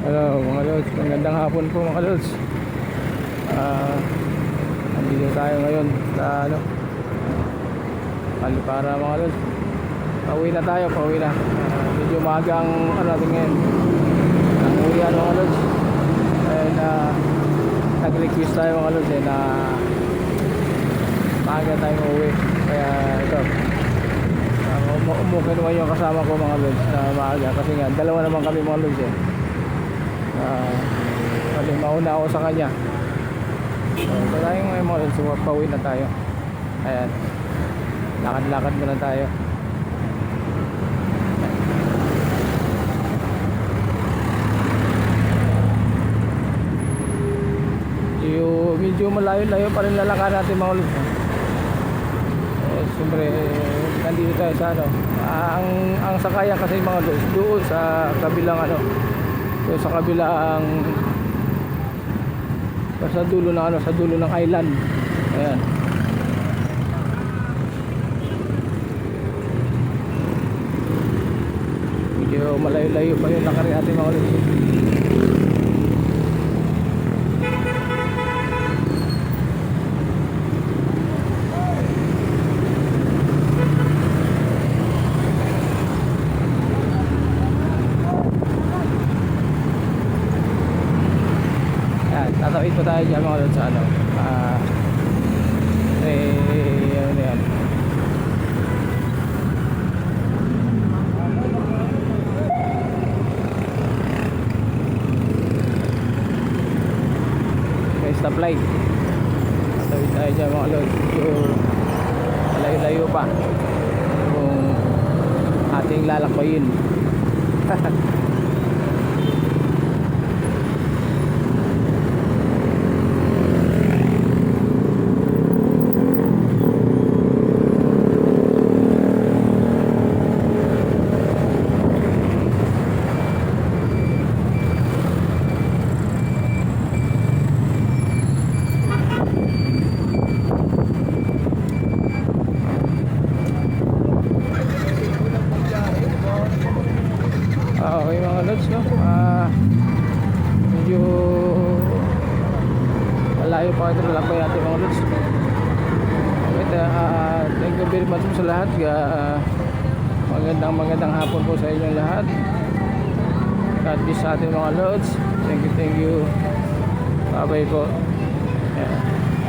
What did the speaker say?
Hello mga lods, magandang hapon po mga lods. Nandito tayo ngayon sa Alipara mga lods. Pauwi na tayo, pauwi na. Medyo maaga ang natin ngayon. Ang uwi mga lods. And nag-request tayo mga lods na maaga tayo uuwi. Kaya ito, umukay naman yung kasama ko mga lods na maaga. Kasi nga, dalawa naman kami mga lods kasi mauna ako sa kanya. So tayo ngayon mga lods, pauwi na tayo. Ayan, lakad-lakad muna tayo. Medyo malayo-layo pa rin lalakad natin mga lods. Siyempre nandito tayo sa ang sakayan kasi mga lods doon sa kabilang doon sa kabilang sa dulo ng sa dulo ng island. Ayan, medyo malayo-layo pa yung lakarin natin mga lods. Tatawid pa tayo dyan mga lods sa ano yan. May stoplight. Tatawid tayo dyan mga lods. So malayo-layo pa kung ating lalakbayin. Okay mga lods, no? Medyo malayo pa ito lalakbay natin mga lods. Thank you very much sa lahat. Magandang hapon po sa inyong lahat. God bless sa ating mga lods. Thank you. Bye bye po. Yeah.